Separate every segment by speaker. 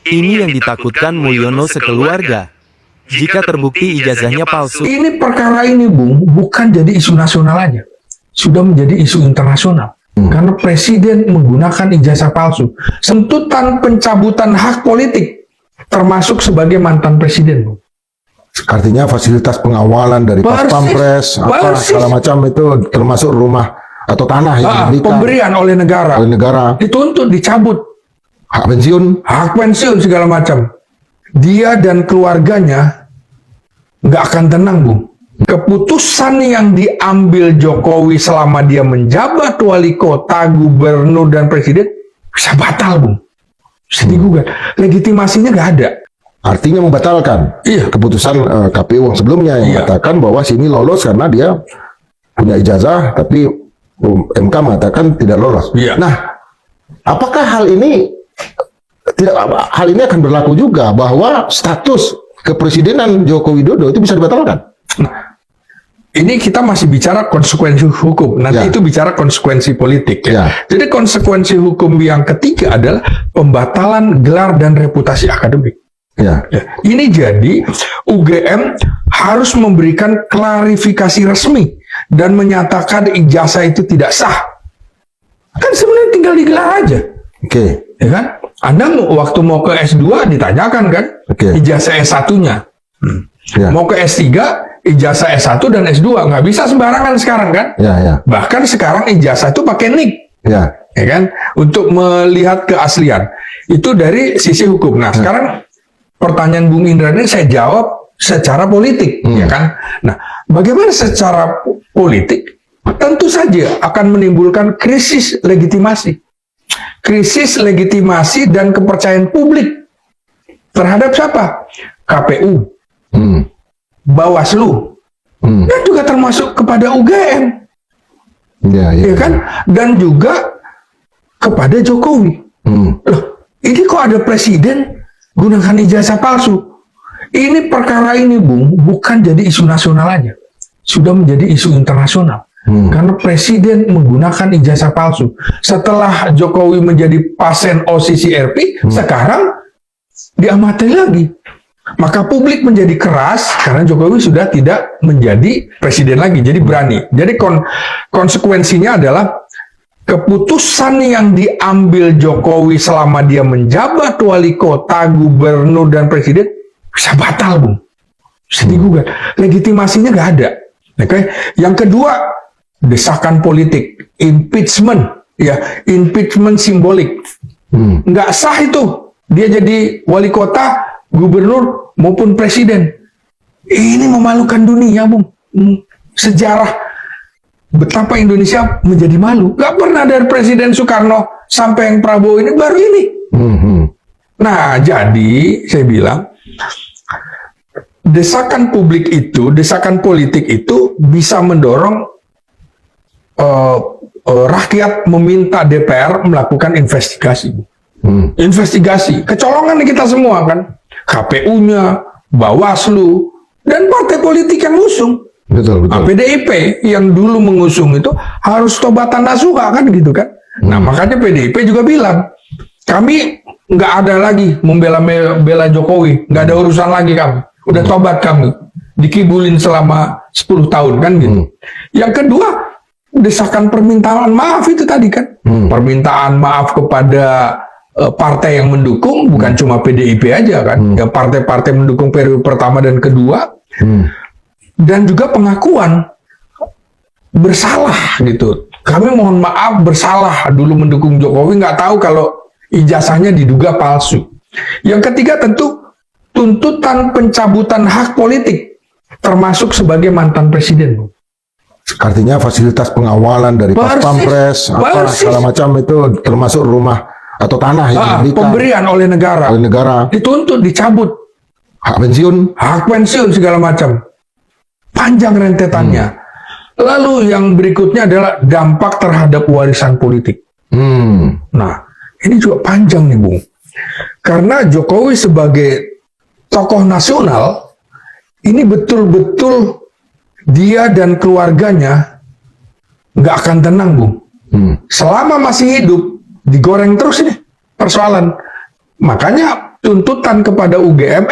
Speaker 1: Ini yang ditakutkan Mulyono sekeluarga. Jika terbukti ijazahnya palsu.
Speaker 2: Ini perkara ini, Bung, bukan jadi isu nasional aja. Sudah menjadi isu internasional. Karena presiden menggunakan ijazah palsu. Tuntutan pencabutan hak politik, termasuk sebagai mantan presiden, Bung.
Speaker 3: Artinya fasilitas pengawalan dari pas pampres, apa segala macam itu termasuk rumah atau tanah yang diberikan.
Speaker 2: Pemberian oleh negara. Dituntut, dicabut.
Speaker 3: Hak pensiun segala macam. Dia dan keluarganya nggak akan tenang, Bung. Keputusan yang diambil Jokowi selama dia menjabat wali kota, gubernur, dan presiden bisa batal, Bung. Bisa digugat. Legitimasinya nggak ada. Artinya membatalkan keputusan KPU yang sebelumnya yang mengatakan bahwa sini lolos karena dia punya ijazah, tapi MK mengatakan tidak lolos. Nah, apakah hal ini akan berlaku juga bahwa status kepresidenan Joko Widodo itu bisa dibatalkan?
Speaker 2: Ini kita masih bicara konsekuensi hukum. Nanti itu bicara konsekuensi politik. Jadi konsekuensi hukum yang ketiga adalah pembatalan gelar dan reputasi akademik. Ini jadi UGM harus memberikan klarifikasi resmi dan menyatakan ijazah itu tidak sah. Kan sebenarnya tinggal digelar aja. Ya kan? Anda waktu mau ke S2 ditanyakan kan ijazah S1-nya. Mau ke S3 ijazah S1 dan S2, nggak bisa sembarangan sekarang kan? Bahkan sekarang ijazah itu pakai NIK. Ya kan? Untuk melihat keaslian. Itu dari sisi hukum. Nah, sekarang pertanyaan Bung Indra ini saya jawab secara politik, ya kan? Nah, bagaimana secara politik? Tentu saja akan menimbulkan krisis legitimasi. Krisis legitimasi dan kepercayaan publik terhadap siapa? KPU, Bawaslu, dan juga termasuk kepada UGM, ya kan? Dan juga kepada Jokowi. Loh, ini kok ada presiden gunakan ijazah palsu? Ini perkara ini, Bung, bukan jadi isu nasional aja. Sudah menjadi isu internasional. Karena presiden menggunakan ijazah palsu. Setelah Jokowi menjadi pasien OCCRP, sekarang diamati lagi. Maka publik menjadi keras karena Jokowi sudah tidak menjadi presiden lagi. Jadi berani. Jadi konsekuensinya adalah keputusan yang diambil Jokowi selama dia menjabat wali kota, gubernur, dan presiden bisa batal, Bung. Bisa digugat. Legitimasinya nggak ada. Yang kedua, desakan politik, impeachment, impeachment simbolik. Nggak sah itu. Dia jadi wali kota, gubernur, maupun presiden. Ini memalukan dunia, Bung. Sejarah betapa Indonesia menjadi malu. Gak pernah dari Presiden Soekarno sampai yang Prabowo ini, baru ini. Nah, jadi saya bilang, desakan publik itu, desakan politik itu bisa mendorong rakyat meminta DPR melakukan investigasi. Investigasi, kecolongan kita semua kan, KPU-nya, Bawaslu, dan partai politik yang ngusung. PDIP yang dulu mengusung itu harus tobatan nasuha kan gitu kan. Nah, makanya PDIP juga bilang, kami nggak ada lagi membela Jokowi, nggak ada urusan lagi kami, udah tobat kami, dikibulin selama 10 tahun kan gitu. Yang kedua, desakan permintaan maaf itu tadi kan, permintaan maaf kepada partai yang mendukung, bukan cuma PDIP aja kan, ya partai-partai mendukung periode pertama dan kedua, dan juga pengakuan bersalah gitu. Kami mohon maaf bersalah dulu mendukung Jokowi, nggak tahu kalau ijazahnya diduga palsu. Yang ketiga tentu tuntutan pencabutan hak politik, termasuk sebagai mantan presiden.
Speaker 3: Artinya fasilitas pengawalan dari pas pampres, apa segala macam itu termasuk rumah atau tanah yang diberikan.
Speaker 2: Pemberian oleh negara. Dituntut, dicabut.
Speaker 3: Hak pensiun
Speaker 2: segala macam. Panjang rentetannya. Lalu yang berikutnya adalah dampak terhadap warisan politik. Nah, ini juga panjang nih, Bung. Karena Jokowi sebagai tokoh nasional, ini betul-betul dia dan keluarganya nggak akan tenang, Bung. Selama masih hidup, digoreng terus ini persoalan. Makanya tuntutan kepada UGM,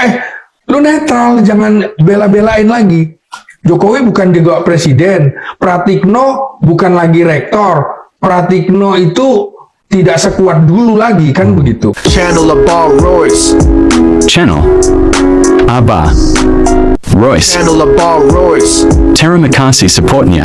Speaker 2: lu netral, jangan bela-belain lagi. Jokowi bukan juga presiden, Pratikno bukan lagi rektor, Pratikno itu tidak sekuat dulu lagi, kan begitu.
Speaker 4: Channel Abba Royce.
Speaker 5: Channel Abba Royce.
Speaker 4: Channel Abba Royce.
Speaker 5: Terima kasih supportnya.